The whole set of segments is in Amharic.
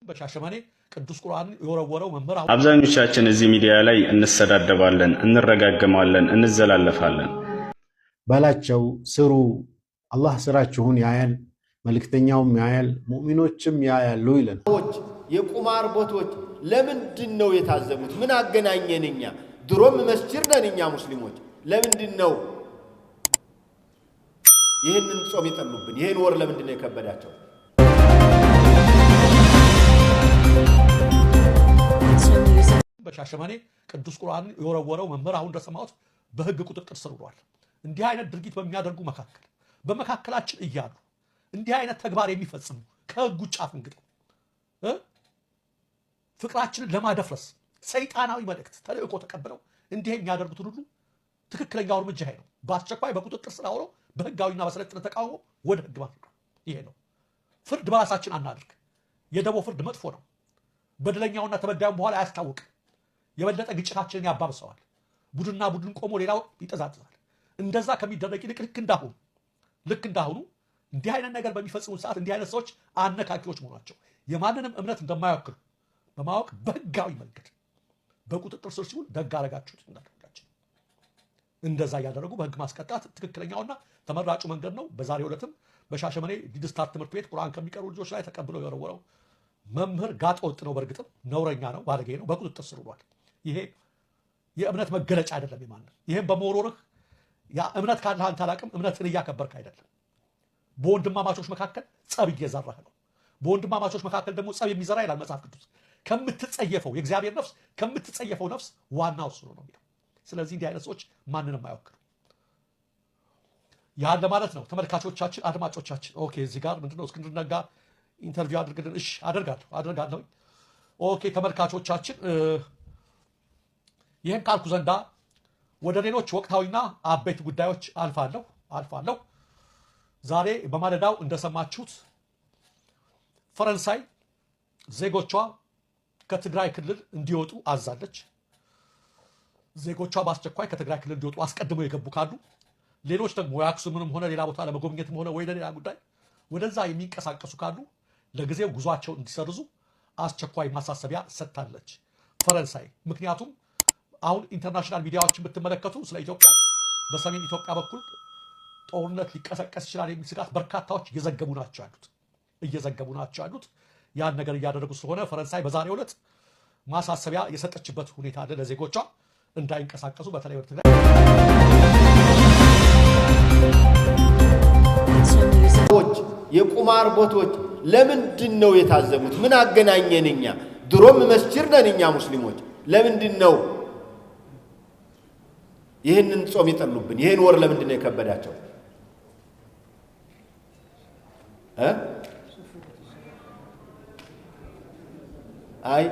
በሻሸመኔ ቅዱስ ቁርአን የወረወረው መምህር አብዛኞቻችን እዚህ ሚዲያ ላይ እንሰዳደባለን፣ እንረጋገማለን፣ እንዘላለፋለን። ባላቸው ስሩ፣ አላህ ስራችሁን ያያል፣ መልእክተኛውም ያያል፣ ሙእሚኖችም ያያሉ ይላል። የቁማር ቦታዎች ለምንድን ነው የታዘቡት? ምን አገናኘን? እኛ ድሮም መስጂድ ነን እኛ ሙስሊሞች። ለምንድን ነው ይህንን ጾም የጠሉብን? ይህን ወር ለምንድን ነው የከበዳቸው? በሻሸመኔ ቅዱስ ቁርአን የወረወረው መምህር አሁን እንደሰማሁት በህግ ቁጥጥር ስር ውሏል። እንዲህ አይነት ድርጊት በሚያደርጉ መካከል በመካከላችን እያሉ እንዲህ አይነት ተግባር የሚፈጽሙ ከህግ ውጭ አፈንግጠው ፍቅራችንን ለማደፍረስ ሰይጣናዊ መልእክት ተልእኮ ተቀብለው እንዲህ የሚያደርጉትን ሁሉ ትክክለኛው እርምጃ ይሄ ነው። በአስቸኳይ በቁጥጥር ስር አውለው በህጋዊና በሰለጠነ ተቃውሞ ወደ ህግ ማድረግ ይሄ ነው። ፍርድ በራሳችን አናድርግ። የደቦ ፍርድ መጥፎ ነው። በደለኛውና ተበዳዩን በኋላ አያስታውቅም። የበለጠ ግጭታችንን ያባብሰዋል። ቡድንና ቡድን ቆሞ ሌላው ይጠዛጥዛል። እንደዛ ከሚደረግ ይልቅ ልክ እንዳሁኑ እንዲህ አይነት ነገር በሚፈጽሙ ሰዓት እንዲህ አይነት ሰዎች አነካኪዎች መሆናቸው የማንንም እምነት እንደማይወክሉ በማወቅ በህጋዊ መንገድ በቁጥጥር ስር ሲውል ደግ አረጋችሁት እንዳደረጋችሁ እንደዛ እያደረጉ በህግ ማስቀጣት ትክክለኛውና ተመራጩ መንገድ ነው። በዛሬው ዕለትም በሻሸመኔ ዲድስታር ትምህርት ቤት ቁርአን ከሚቀሩ ልጆች ላይ ተቀብለው የወረወረው መምህር ጋጥ ወጥ ነው። በእርግጥም ነውረኛ ነው፣ ባለጌ ነው። በቁጥጥር ስር ውሏል። ይሄ የእምነት መገለጫ አይደለም። የማንም ይሄን በመወርወርህ ያ እምነት ካለህ አንተ አላቅም፣ እምነትን እያከበርክ አይደለም። በወንድማማቾች መካከል ጸብ እየዘራህ ነው። በወንድማማቾች መካከል ደግሞ ጸብ የሚዘራ ይላል መጽሐፍ ቅዱስ ከምትጸየፈው የእግዚአብሔር ነፍስ ከምትጸየፈው ነፍስ ዋናው እሱ ነው የሚለው። ስለዚህ እንዲህ አይነት ሰዎች ማንንም አይወክሉ። ያን ለማለት ነው። ተመልካቾቻችን፣ አድማጮቻችን ኦኬ። እዚህ ጋር ምንድነው እስክንድር ነጋ ኢንተርቪው አድርግልን። እሺ አደርጋለሁ። ኦኬ ተመልካቾቻችን፣ ይህን ካልኩ ዘንዳ ወደ ሌሎች ወቅታዊና አበይት ጉዳዮች አልፋለሁ። ዛሬ በማለዳው እንደሰማችሁት ፈረንሳይ ዜጎቿ ከትግራይ ክልል እንዲወጡ አዛለች። ዜጎቿ በአስቸኳይ ከትግራይ ክልል እንዲወጡ አስቀድመው የገቡ ካሉ፣ ሌሎች ደግሞ የአክሱምንም ሆነ ሌላ ቦታ ለመጎብኘትም ሆነ ወይ ለሌላ ጉዳይ ወደዛ የሚንቀሳቀሱ ካሉ ለጊዜው ጉዟቸውን እንዲሰርዙ አስቸኳይ ማሳሰቢያ ሰጥታለች ፈረንሳይ። ምክንያቱም አሁን ኢንተርናሽናል ሚዲያዎችን ብትመለከቱ ስለ ኢትዮጵያ በሰሜን ኢትዮጵያ በኩል ጦርነት ሊቀሰቀስ ይችላል የሚል ስጋት በርካታዎች እየዘገቡ ናቸው ያሉት። ያን ነገር እያደረጉ ስለሆነ ፈረንሳይ በዛሬው ዕለት ማሳሰቢያ የሰጠችበት ሁኔታ አለ ለዜጎቿ እንዳይንቀሳቀሱ በተለይ ወደ ትግራይ። የቁማር ቦታዎች ለምንድን ነው የታዘቡት? ምን አገናኘን? እኛ ድሮም መስጂድ ነን እኛ ሙስሊሞች። ለምንድን ነው ይህንን ጾም የጠሉብን? ይህን ወር ለምንድን ነው የከበዳቸው? አይ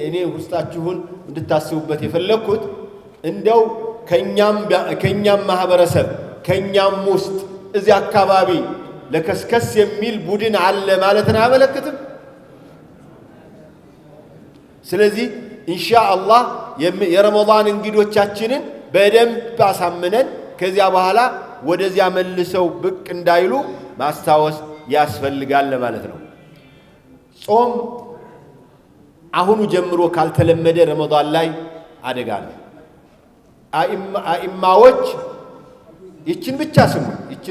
እኔ ውስጣችሁን እንድታስቡበት የፈለኩት እንደው ከኛም ማህበረሰብ ከኛም ውስጥ እዚህ አካባቢ ለከስከስ የሚል ቡድን አለ ማለትን አያመለክትም። ስለዚህ ኢንሻአላህ የረመዳን እንግዶቻችንን በደንብ አሳምነን ከዚያ በኋላ ወደዚያ መልሰው ብቅ እንዳይሉ ማስታወስ ያስፈልጋል ማለት ነው። ጾም አሁኑ ጀምሮ ካልተለመደ ረመዳን ላይ አደጋ ነው። አኢማዎች ይችን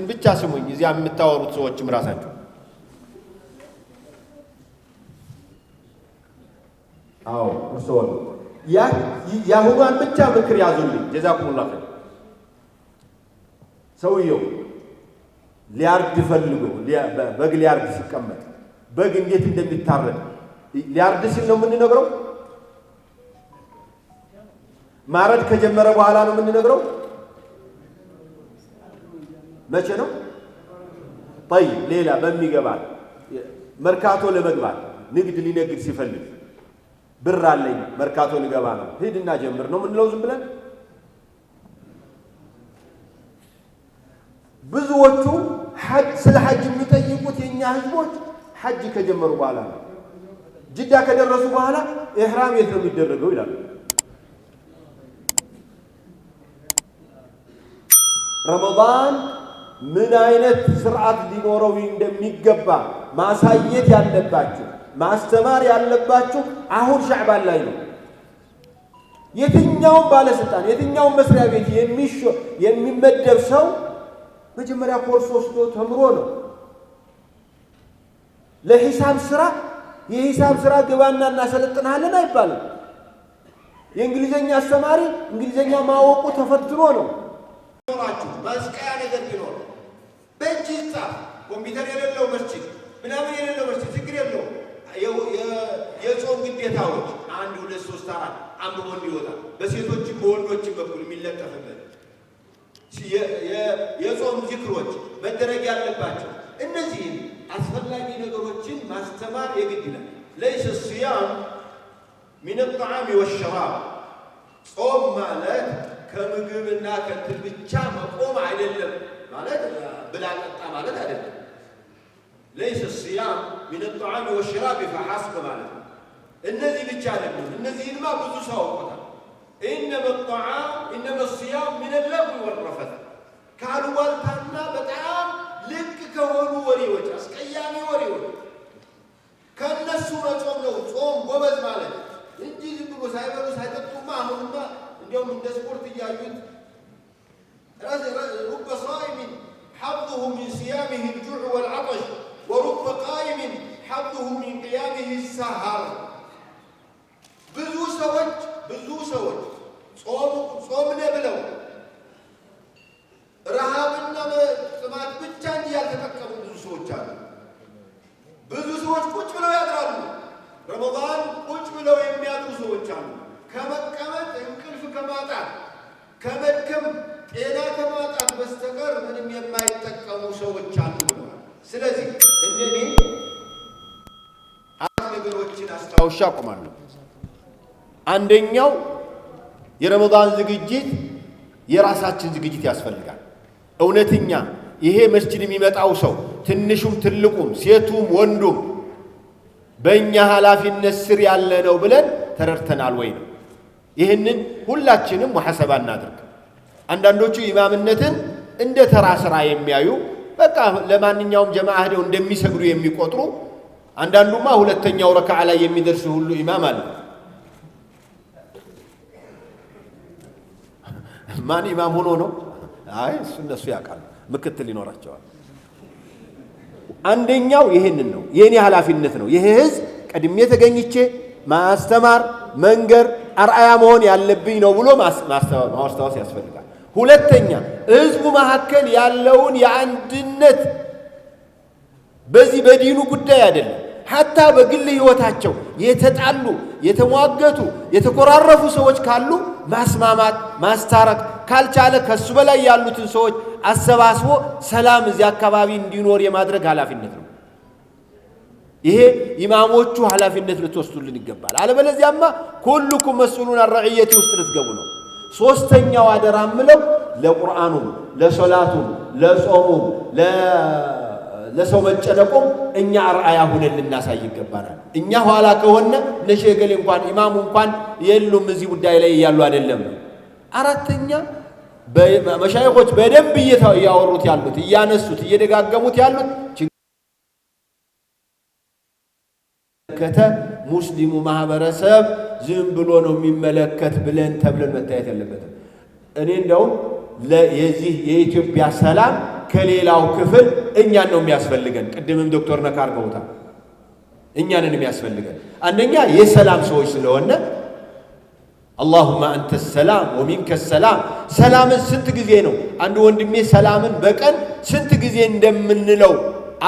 ብቻ ስሙኝ እዚያ የምታወሩት ሰዎችም ራሳቸው እርስዎ የአሁኗን ብቻ ምክር ያዙልኝ። ጀዛኩሙላህ ኸይር። ሰውየው ሊያርድ ፈልጎ በግ ሊያርድ ሲቀመጥ በግ እንዴት እንደሚታረድ ሊያርድ ሲል ነው የምንነግረው? ማረድ ከጀመረ በኋላ ነው የምንነግረው? መቼ ነው? طيب ሌላ በሚገባ መርካቶ ለመግባት ንግድ ሊነግድ ሲፈልግ ብር አለኝ መርካቶ ልገባ ነው ሂድና ጀምር ነው የምንለው ዝም ብለን? ብዙዎቹ ስለ ሐጅ የሚጠይቁት የኛ ህዝቦች ሐጅ ከጀመሩ በኋላ ነው። ጅዳ ከደረሱ በኋላ ኢህራም የት ነው የሚደረገው ይላሉ። ረመዳን ምን አይነት ስርዓት ሊኖረው እንደሚገባ ማሳየት ያለባችሁ ማስተማር ያለባችሁ አሁን ሻዕባን ላይ ነው። የትኛውም ባለስልጣን የትኛውም መስሪያ ቤት የሚመደብ ሰው መጀመሪያ ኮርስ ወስዶ ተምሮ ነው። ለሂሳብ ስራ የሂሳብ ስራ ግባና እናሰለጥናለን አይባልም። የእንግሊዘኛ አስተማሪ እንግሊዘኛ ማወቁ ተፈትኖ ነው። መስቀያ ነገር ቢኖር በእጅ ይጻፍ። ኮምፒውተር የሌለው መስጂድ ምናምን የሌለው መስጂድ ችግር የለው። የጾም ግዴታዎች 1 2 3 4 አንብቦ እንዲወጣ በሴቶችም በወንዶችም በኩል የሚለጠፍበት የጾም ዚክሮች መደረግ ያለባቸው እነዚህም አስፈላጊ ነገሮችን ማስተማር የግድ ይላል። ለይሰ ሲያም ሚን الطعام والشراب ጾም ማለት ከምግብና ከእንትን ብቻ መቆም አይደለም ማለት ብላ ጠጣ ማለት አይደለም። ليس الصيام من الطعام والشراب فحسب ማለት ነው። እነዚህ ብቻ አይደለም። እነዚህንማ ብዙ ሰው አውቆታል። إنما الطعام إنما الصيام من اللغو والرفث ካሉባልታና በጣም ልክ ከሆኑ ወሬዎች አስቀያሚ ወሬዎች ከነሱ መጾም ነው ጾም ጎበዝ ማለት እንጂ ዝም ብሎ ሳይበሉ ሳይጠጡማ አሁንማ እንዲያውም እንደ ስፖርት እያዩት رب صائم حظه من صيامه الجوع والعطش ورب قائم حظه من قيامه السهر ብዙ ሰዎች ጾምን ብለው ረሃብና ጥማት ብቻ እንጂ ያልተጠቀሙ ብዙ ሰዎች አሉ። ብዙ ሰዎች ቁጭ ብለው ያድራሉ። ረመዳን ቁጭ ብለው የሚያድሩ ሰዎች አሉ። ከመቀመጥ እንቅልፍ ከማጣት ከመድከም ጤና ከማጣት በስተቀር ምንም የማይጠቀሙ ሰዎች አሉ ብለዋል። ስለዚህ እንደኔ አራት ነገሮችን አስታውሻ አቆማለሁ። አንደኛው የረመዳን ዝግጅት የራሳችን ዝግጅት ያስፈልጋል። እውነተኛ ይሄ መስጂድ የሚመጣው ሰው ትንሹም ትልቁም ሴቱም ወንዱም በእኛ ኃላፊነት ስር ያለ ነው ብለን ተረድተናል ወይ ነው። ይህንን ሁላችንም ሙሐሰባ እናድርግ። አንዳንዶቹ ኢማምነትን እንደ ተራ ስራ የሚያዩ በቃ ለማንኛውም ጀማዓ ሄደው እንደሚሰግዱ የሚቆጥሩ፣ አንዳንዱማ ሁለተኛው ረክዓ ላይ የሚደርስ ሁሉ ኢማም አለ። ማን ኢማም ሆኖ ነው? አይ እነሱ ያውቃሉ፣ ምክትል ይኖራቸዋል። አንደኛው ይሄንን ነው፣ የኔ ኃላፊነት ነው። ይሄ ህዝብ ቀድሜ ተገኝቼ ማስተማር፣ መንገር፣ አርአያ መሆን ያለብኝ ነው ብሎ ማስታወስ ያስፈልጋል። ሁለተኛ ህዝቡ መካከል ያለውን የአንድነት በዚህ በዲኑ ጉዳይ አይደለም ሐታ በግል ህይወታቸው የተጣሉ የተሟገቱ የተቆራረፉ ሰዎች ካሉ ማስማማት ማስታረቅ ካልቻለ ከሱ በላይ ያሉትን ሰዎች አሰባስቦ ሰላም እዚህ አካባቢ እንዲኖር የማድረግ ኃላፊነት ነው። ይሄ ኢማሞቹ ኃላፊነት ልትወስዱልን ይገባል። አለበለዚያማ ኩልኩም መስኡሉን አርዒየቲ ውስጥ ልትገቡ ነው። ሶስተኛው አደራ ምለው ለቁርአኑ ለሶላቱ ለጾሙ ለሰው መጨነቁም እኛ አርአያ ሆነን ልናሳይ ይገባናል። እኛ ኋላ ከሆነ ለሸገሌ እንኳን ኢማሙ እንኳን የሉም እዚህ ጉዳይ ላይ ያሉ አይደለም። አራተኛ መሻይኾች በደንብ እያወሩት ያሉት እያነሱት እየደጋገሙት ያሉት ሙስሊሙ ማህበረሰብ ዝም ብሎ ነው የሚመለከት ብለን ተብለን መታየት ያለበትም። እኔ እንደውም የዚህ የኢትዮጵያ ሰላም ከሌላው ክፍል እኛን ነው የሚያስፈልገን። ቅድምም ዶክተር ነካ አድርገውታል። እኛንን የሚያስፈልገን አንደኛ የሰላም ሰዎች ስለሆነ አላሁማ አንተ ሰላም ወሚንከ ሰላም። ሰላምን ስንት ጊዜ ነው አንድ ወንድሜ ሰላምን በቀን ስንት ጊዜ እንደምንለው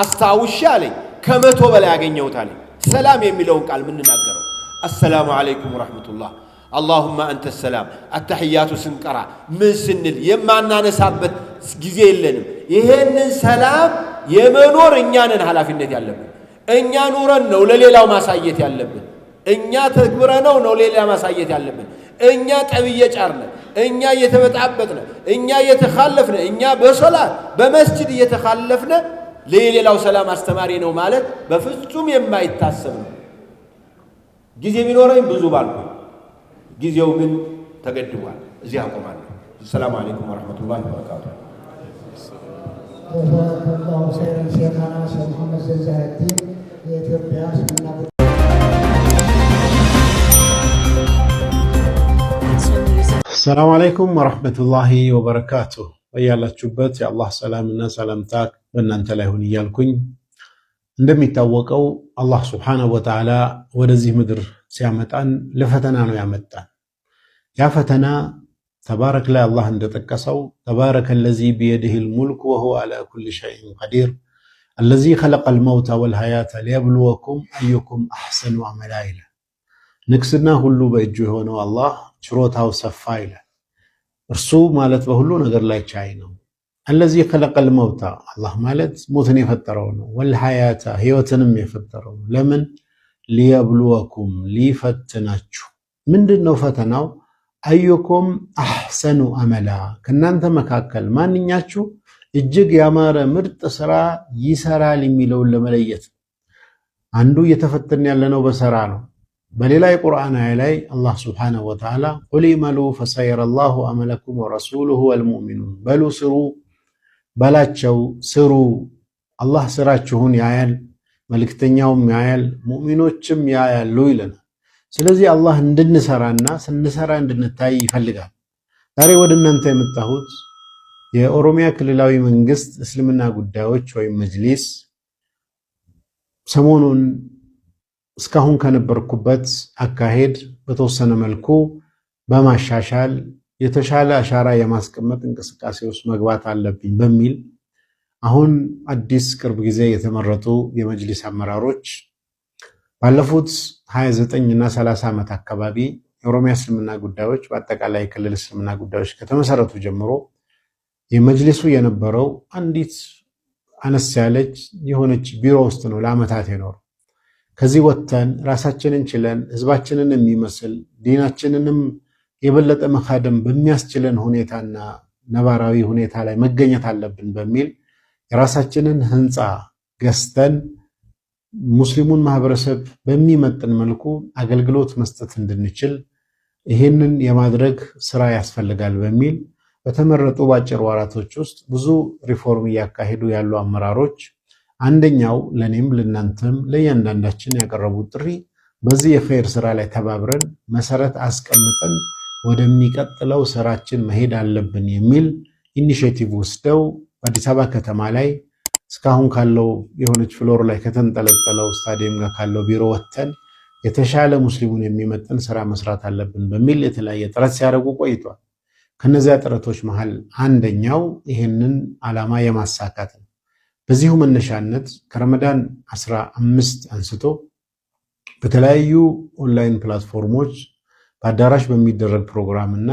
አስታውሻ አለኝ። 100 በላይ ያገኘሁት አለኝ። ሰላም የሚለውን ቃል ምንናገረው አሰላሙ አለይኩም ወራህመቱላህ አላሁማ አንተ ሰላም አተህያቱ ስንቀራ ምን ስንል የማናነሳበት ጊዜ የለንም። ይሄንን ሰላም የመኖር እኛንን ኃላፊነት ያለብን። እኛ ኑረን ነው ለሌላው ማሳየት ያለብን። እኛ ተግብረነው ነው ሌላ ማሳየት ያለብን። እኛ ጠብየ ጫርነ፣ እኛ እየተበጣበጥነ፣ እኛ እየተኻለፍነ፣ እኛ በሶላት በመስጂድ እየተኻለፍነ ለሌላው ሰላም አስተማሪ ነው ማለት በፍጹም የማይታሰብ ነው። ጊዜ ቢኖረኝ ብዙ ባልኩ፣ ጊዜው ግን ተገድቧል። እዚህ አቆማለሁ። ሰላም አለይኩም ወራህመቱላሂ ወበረካቱሁ። ጀዛከላሁ ኸይረን ሼኻና ሼህ መሐመድ ዘንዛቲ የኢትዮጵያ እስልምና السلام عليكم ورحمة الله وبركاته. وياላችሁበት የአላህ ሰላምና ሰላምታ በእናንተ ላይ ይሁን እያልኩኝ እንደሚታወቀው አላህ ሱብሓነሁ ወተዓላ ወደዚህ ምድር ሲያመጣን ለፈተና ነው ያመጣን። ያ ፈተና ተባረክ ላይ አላህ እንደጠቀሰው ተባረከ الذي بيده الملك وهو على كل شيء قدير الذي خلق الموت والحياة ليبلوكم أيكم أحسن عملا ይላል። ንግስና ሁሉ በእጁ የሆነው አላህ ችሮታው ሰፋ ይላል። እርሱ ማለት በሁሉ ነገር ላይ ቻይ ነው። الذي خلق الموت አላህ ማለት ሞትን የፈጠረው ነው። والحياة ህይወትንም የፈጠረው ነው። ለምን? ليبلوكم ሊፈትናችሁ። ምንድነው ፈተናው? አዩኩም አሕሰኑ አመላ ከናንተ መካከል ማንኛችሁ እጅግ ያማረ ምርጥ ስራ ይሰራል የሚለውን ለመለየት። አንዱ እየተፈተን ያለነው በሰራ ነው። በሌላ የቁርአን አያ ላይ አላህ ሱብሓነሁ ወተዓላ ቁል ኢዕመሉ ፈሰየረላሁ አመለኩም ወረሱሉሁ ወልሙእሚኑን በሉ ስሩ በላቸው ስሩ አላህ ስራችሁን ያያል መልእክተኛውም ያያል ሙእሚኖችም ያያሉ ይለናል። ስለዚህ አላህ እንድንሰራና ስንሰራ እንድንታይ ይፈልጋል። ዛሬ ወደ እናንተ የመጣሁት የኦሮሚያ ክልላዊ መንግስት እስልምና ጉዳዮች ወይም መጅሊስ ሰሞኑን እስካሁን ከነበርኩበት አካሄድ በተወሰነ መልኩ በማሻሻል የተሻለ አሻራ የማስቀመጥ እንቅስቃሴ ውስጥ መግባት አለብኝ በሚል አሁን አዲስ ቅርብ ጊዜ የተመረጡ የመጅሊስ አመራሮች ባለፉት 29 እና 30 ዓመት አካባቢ የኦሮሚያ እስልምና ጉዳዮች በአጠቃላይ ክልል እስልምና ጉዳዮች ከተመሰረቱ ጀምሮ የመጅሊሱ የነበረው አንዲት አነስ ያለች የሆነች ቢሮ ውስጥ ነው ለዓመታት የኖረው። ከዚህ ወጥተን ራሳችንን ችለን ህዝባችንን የሚመስል ዲናችንንም የበለጠ መካደም በሚያስችለን ሁኔታና ነባራዊ ሁኔታ ላይ መገኘት አለብን በሚል የራሳችንን ህንፃ ገዝተን ሙስሊሙን ማህበረሰብ በሚመጥን መልኩ አገልግሎት መስጠት እንድንችል ይህንን የማድረግ ስራ ያስፈልጋል በሚል በተመረጡ ባጭር ወራቶች ውስጥ ብዙ ሪፎርም እያካሄዱ ያሉ አመራሮች አንደኛው ለኔም ለናንተም ለእያንዳንዳችን ያቀረቡት ጥሪ በዚህ የኸይር ስራ ላይ ተባብረን መሰረት አስቀምጠን ወደሚቀጥለው ስራችን መሄድ አለብን የሚል ኢኒሼቲቭ ወስደው በአዲስ አበባ ከተማ ላይ እስካሁን ካለው የሆነች ፍሎር ላይ ከተንጠለጠለው ስታዲየም ጋር ካለው ቢሮ ወጥተን የተሻለ ሙስሊሙን የሚመጥን ስራ መስራት አለብን በሚል የተለያየ ጥረት ሲያደርጉ ቆይቷል። ከነዚያ ጥረቶች መሃል አንደኛው ይህንን ዓላማ የማሳካት ነው። በዚሁ መነሻነት ከረመዳን 15 አንስቶ በተለያዩ ኦንላይን ፕላትፎርሞች በአዳራሽ በሚደረግ ፕሮግራም እና